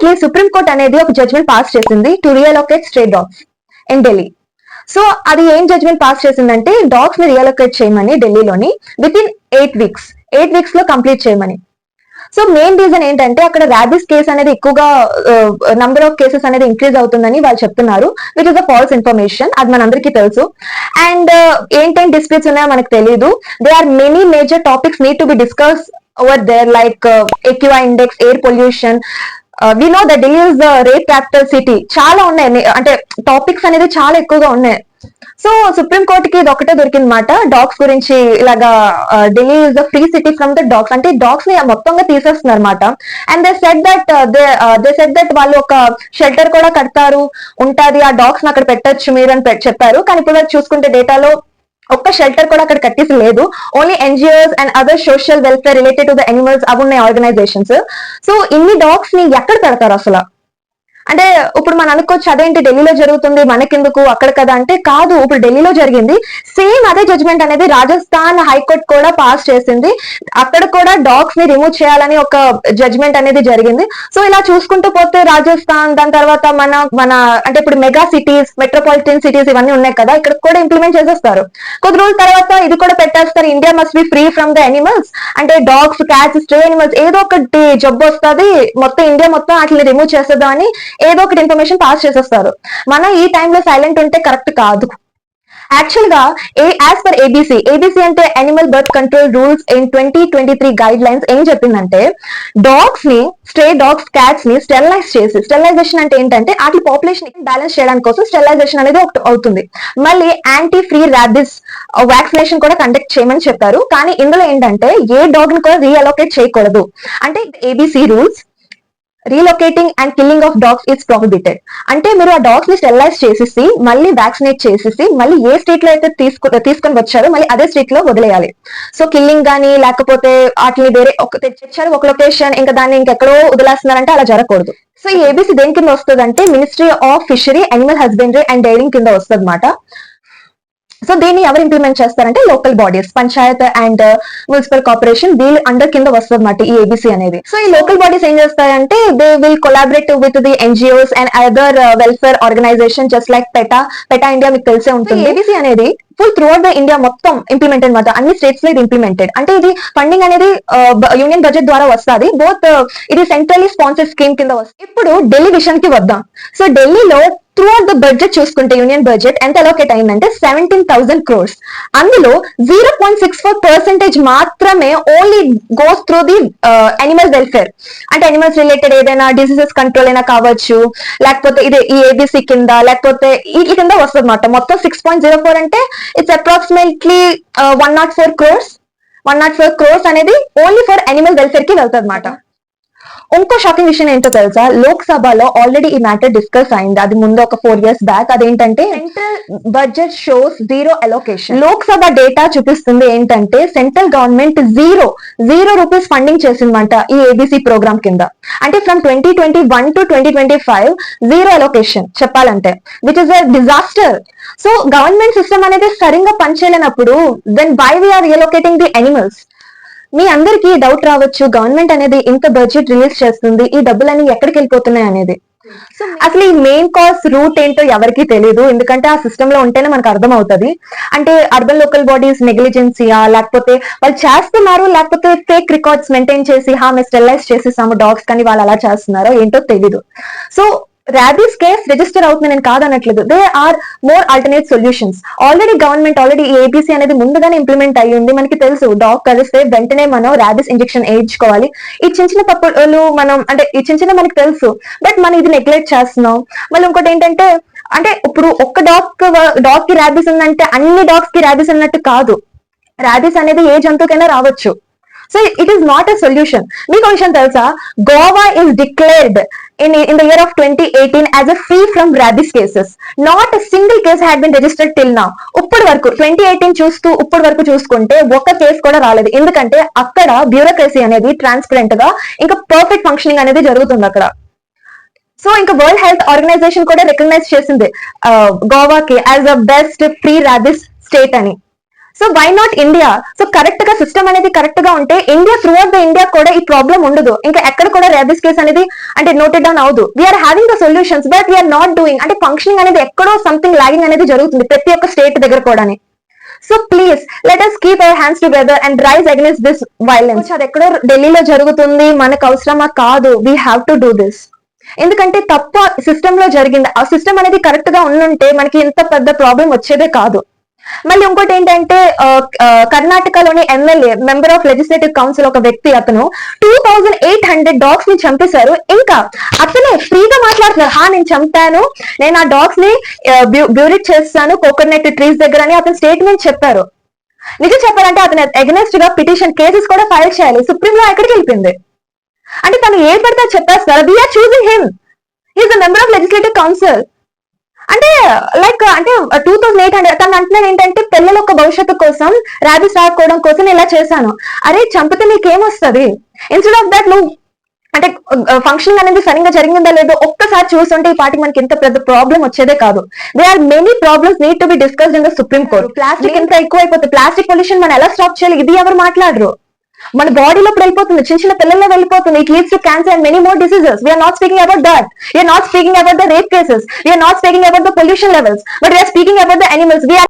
Recently supreme Court అనేది ఒక judgement pass చేసింది to reallocate stray dogs in Delhi. So అది ఏం జడ్జ్మెంట్ పాస్ చేసిందంటే డాగ్స్ ని రియలొకేట్ చేయమని ఢిల్లీలోని విత్ ఇన్ 8 వీక్స్ లో కంప్లీట్ చేయమని. సో మెయిన్ రీజన్ ఏంటంటే అక్కడ ర్యాబీస్ కేసు అనేది ఎక్కువగా నంబర్ ఆఫ్ కేసెస్ అనేది ఇంక్రీజ్ అవుతుందని వాళ్ళు చెప్తున్నారు, which is a false information. అది మనందరికీ తెలుసు. అండ్ ఏంటేం డిస్ప్యూట్స్ ఉన్నాయో మనకు తెలియదు. There are many major topics need to be discuss over there, like AQI index, air pollution. We know that Delhi is the rape capital city. చాలా ఉన్నాయి, అంటే టాపిక్స్ అనేది చాలా ఎక్కువగా ఉన్నాయి. సో సుప్రీం కోర్ట్ కి ఇది ఒకటే దొరికిందన్నమాట డాగ్స్ గురించి. ఇలాగా Delhi is the free city from the dogs, అంటే డాగ్స్ ని మొత్తంగా తీసేస్తున్నారు అనమాట. అండ్ దే సెడ్ దట్ వాళ్ళు ఒక షెల్టర్ కూడా కడతారు, ఉంటది, ఆ డాగ్స్ ని అక్కడ పెట్టచ్చు మీరు అని చెప్పారు. కానీ ఇప్పుడు చూసుకుంటే డేటాలో ఒక్క షెల్టర్ కూడా అక్కడ కట్టేసి లేదు. Only NGOs and other social welfare related to the animals అవి ఉన్నాయి ఆర్గనైజేషన్స్. సో ఇన్ని డాగ్స్ ని ఎక్కడ పెడతారు అసలు? అంటే ఇప్పుడు మనం అనుకోవచ్చు అదేంటి ఢిల్లీలో జరుగుతుంది మనకెందుకు అక్కడ కదా అంటే, కాదు, ఇప్పుడు ఢిల్లీలో జరిగింది సేమ్ అదే జడ్జ్మెంట్ అనేది రాజస్థాన్ హైకోర్టు కూడా పాస్ చేసింది. అక్కడ కూడా డాగ్స్ ని రిమూవ్ చేయాలని ఒక జడ్జ్మెంట్ అనేది జరిగింది. సో ఇలా చూసుకుంటూ పోతే రాజస్థాన్, దాని తర్వాత మన అంటే ఇప్పుడు మెగా సిటీస్, మెట్రోపాలిటన్ సిటీస్ ఇవన్నీ ఉన్నాయి కదా, ఇక్కడ కూడా ఇంప్లిమెంట్ చేసేస్తారు. కొద్ది రోజుల తర్వాత ఇది కూడా పెట్టేస్తారు, India must be free from the animals. అంటే డాగ్స్, క్యాట్స్, స్ట్రే అనిమల్స్ ఏదో ఒకటి జబ్బు వస్తుంది, మొత్తం ఇండియా మొత్తం అట్లా రిమూవ్ చేస్తుందా అని ఏదో ఒకటి ఇన్ఫర్మేషన్ పాస్ చేసేస్తారు. మనం ఈ టైంలో సైలెంట్ ఉంటే కరెక్ట్ కాదు. యాక్చువల్ గా యాజ్ పర్ ఏబిసి అంటే animal birth control rules in 2023 guide lines ఏం చెప్పిందంటే, డాగ్స్ ని, స్ట్రే డాగ్స్, క్యాట్స్ ని స్టెరిలైజ్ చేసి, స్టెరిలైజేషన్ అంటే ఏంటంటే వాటి పాపులేషన్ బ్యాలెన్స్ చేయడానికి కోసం స్టెరిలైజేషన్ అనేది ఒకటి అవుతుంది. మళ్ళీ యాంటీ ఫ్రీ ర్యాబిస్ వ్యాక్సినేషన్ కూడా కండక్ట్ చేయమని చెప్పారు. కానీ ఇందులో ఏంటంటే ఏ డాగ్ ని కూడా రీఅలోకేట్ చేయకూడదు. అంటే ABC rules relocating and killing of dogs is prohibited. అంటే మీరు ఆ డాగ్స్ ని స్టెరిలైజ్ చేసేసి మళ్ళీ వ్యాక్సినేట్ చేసేసి మళ్ళీ ఏ స్టేట్ లో అయితే తీసుకొని వచ్చారో మళ్ళీ అదే స్టేట్ లో వదిలేయాలి. సో కిల్లింగ్ గానీ లేకపోతే వాటిని వేరే తెచ్చారు ఒక లొకేషన్ ఇంకా దాన్ని ఇంకెక్కడో వదిలేస్తున్నారంటే అలా జరగకూడదు. సో ఈ ఏబిసి దేని కింద వస్తుంది అంటే ministry of fishery, animal husbandry and daring కింద వస్తుంది అన్నమాట. సో దీన్ని ఎవరు ఇంప్లిమెంట్ చేస్తారంటే local bodies, Panchayat and municipal corporation, వీళ్ళు అండర్ కింద వస్తుంది అన్నమాట ఈ ఏబిసి అనేది. సో ఈ లోకల్ బాడీస్ ఏం చేస్తారంటే they will collaborate with the NGOs and other welfare organisation just like PETA India మీకు తెలిసే ఉంటుంది. ఏబిసి అనేది full throughout the India మొత్తం ఇంప్లిమెంటెడ్ అనమాట. అన్ని స్టేట్స్ లో ఇది ఇంప్లిమెంటెడ్. అంటే ఇది ఫండింగ్ అనేది యూనియన్ బడ్జెట్ ద్వారా వస్తుంది. బోత్ ఇది సెంట్రల్లీ స్పాన్సర్డ్ స్కీమ్ కింద వస్తుంది. ఇప్పుడు ఢిల్లీ విషయం కి వద్దాం. సో ఢిల్లీలో త్రూ అవుట్ ద బడ్జెట్ చూసుకుంటే యూనియన్ బడ్జెట్ ఎంత అలోకేట్ అయిందంటే 17,000 crores. అందులో 0.64% మాత్రమే only goes through the animal welfare. అంటే అనిమల్స్ రిలేటెడ్ ఏదైనా డిసీజెస్ కంట్రోల్ అయినా కావచ్చు, లేకపోతే ఇది ఈ ఏబిసి కింద, లేకపోతే ఈ కింద వస్తుంది అన్నమాట. మొత్తం 6.04 అంటే ఇట్స్ అప్రాక్సిమేట్లీ 104 crores. 104 crores అనేది ఓన్లీ ఫర్ అనిమల్ వెల్ఫేర్ కి వెళ్తుంది అన్నమాట. ఇంకో షాకింగ్ విషయం ఏంటో తెలుసా, లోక్ సభలో ఆల్రెడీ ఈ మ్యాటర్ డిస్కస్ అయింది, అది ముందు ఒక 4 years బ్యాక్. అదేంటంటే central budget shows zero allocation. Lok Sabha data చూపిస్తుంది ఏంటంటే central government zero rupees funding చేసిందన్నమాట ఈ ఏబిసి ప్రోగ్రామ్ కింద. అంటే ఫ్రమ్ 2021 to 2025 జీరో అలోకేషన్ చెప్పాలంటే, which is a disaster. So government system అనేది సరిగ్గా పనిచేయలేనప్పుడు then why we are reallocating the animals? మీ అందరికీ డౌట్ రావచ్చు, గవర్నమెంట్ అనేది ఇంత బడ్జెట్ రిలీజ్ చేస్తుంది, ఈ డబ్బులన్నీ ఎక్కడికి వెళ్ళిపోతున్నాయి అనేది. అసలు ఈ మెయిన్ కాజ్ రూట్ ఏంటో ఎవరికి తెలియదు, ఎందుకంటే ఆ సిస్టమ్ లో ఉంటేనే మనకు అర్థం అవుతుంది. అంటే అర్బన్ లోకల్ బాడీస్ నెగ్లిజెన్సీయా, లేకపోతే వాళ్ళు చేస్తున్నారు, లేకపోతే ఫేక్ రికార్డ్స్ మెయింటైన్ చేసి మేము స్టెరిలైజ్ చేసేసాము డాగ్స్ కానీ వాళ్ళు అలా చేస్తున్నారో ఏంటో తెలీదు. సో ర్యాబీస్ కేస్ రిజిస్టర్ అవుతుంది నేను కాదనట్లేదు. They are more alternate solutions. Already ABC అనేది ముందుగానే ఇంప్లిమెంట్ అయ్యింది. మనకి తెలుసు డాగ్ కలిస్తే వెంటనే మనం ర్యాబీస్ ఇంజెక్షన్ వేయించుకోవాలి. ఈ చిన్న తప్పులు మనం అంటే ఈ చిన్న మనకి తెలుసు, బట్ మనం ఇది నెగ్లెక్ట్ చేస్తున్నాం. మళ్ళీ ఇంకోటి ఏంటంటే, అంటే ఇప్పుడు ఒక్క డాగ్ కి ర్యాబీస్ ఉందంటే అన్ని డాగ్స్ కి ర్యాబీస్ ఉన్నట్టు కాదు. ర్యాబీస్ అనేది ఏ జంతువుకైనా రావచ్చు. So it is not a solution. మీకు విషయం తెలుసా, Goa is declared in the year of 2018 as a free from rabies cases. Not a single case had been registered till now. ఇప్పటి వరకు 2018 ఇప్పటి వరకు చూసుకుంటే ఒక్క కేసు కూడా రాలేదు. ఎందుకంటే అక్కడ బ్యూరోక్రసీ అనేది ట్రాన్స్పరెంట్ గా ఇంకా పర్ఫెక్ట్ ఫంక్షనింగ్ అనేది జరుగుతుంది అక్కడ. సో ఇంకా వరల్డ్ హెల్త్ ఆర్గనైజేషన్ కూడా రికగ్నైజ్ చేసింది గోవాకి as a best free rabies state అని. So why not India? So correct గా సిస్టమ్ అనేది కరెక్ట్ గా ఉంటే India throughout the India కూడా ఈ ప్రాబ్లం ఉండదు, ఇంకా ఎక్కడ కూడా రేబిస్ కేస్ అనేది అంటే నోటెడ్ డౌన్ అవదు. We're having the solutions but we're not doing, అంటే ఫంక్షనింగ్ అనేది ఎక్కడో సంథింగ్ లాగింగ్ అనేది జరుగుతుంది ప్రతి ఒక్క స్టేట్ దగ్గర కూడా. So please let us keep our hands together and rise against this violence. అది ఎక్కడో ఢిల్లీలో జరుగుతుంది, మనకు అవసరమా? కాదు, we have to do this. ఎందుకంటే తప్ప సిస్టమ్ లో జరిగింది. ఆ సిస్టమ్ అనేది కరెక్ట్ గా ఉండుంటే మనకి ఇంత పెద్ద ప్రాబ్లం వచ్చేదే కాదు. మళ్ళీ ఇంకోటి ఏంటంటే కర్ణాటకలోని MLA, member of legislative council ఒక వ్యక్తి, అతను 2800 డాగ్స్ ని చంపేశారు. ఇంకా అతనే ఫ్రీగా మాట్లాడుతున్నారు, నేను చంపాను, నేను ఆ డాగ్స్ ని బ్యూరిట్ చేస్తాను కోకోనట్ ట్రీస్ దగ్గర అని అతను స్టేట్మెంట్ చెప్పారు. నిజం చెప్పాలంటే అతను అగెనెస్ట్ గా పిటిషన్ కేసెస్ కూడా ఫైల్ చేయాలి. సుప్రీం లో ఎక్కడికి వెళ్ళిపోయింది? అంటే తను ఏ పడితే చెప్పేస్తారు. We're choosing him, he's the member of legislative council. అంటే లైక్ అంటే 2800 తను అంటున్నాడు ఏంటంటే పిల్లల యొక్క భవిష్యత్తు కోసం, ర్యాబిస్ రాకపోవడం కోసం ఇలా చేశాను. అరే చంపితే నీకేమొస్తుంది? ఇన్స్టెడ్ ఆఫ్ దట్ నువ్వు అంటే ఫంక్షన్ అనేది సరిగ్గా జరిగిందా లేదో ఒక్కసారి చూస్తుంటే ఈ పార్టీకి మనకి ఇంత పెద్ద ప్రాబ్లం వచ్చేదే కాదు. There are many problems need to be discussed in the supreme court. Plastic ఎంత ఎక్కువ అయిపోతుంది, ప్లాస్టిక్ పొల్యూషన్ మనం ఎలా స్టాప్ చేయాలి, ఇది ఎవరు మాట్లాడరు. మన బాడీలో వెళ్ళిపోతుంది, చిన్న చిన్న పిల్లల్లో వెళ్ళిపోతుంది. It leads to cancer and many more diseases. We're not speaking about that. We're not speaking about the rape cases. We're not speaking about the pollution levels. But we're speaking about the animals.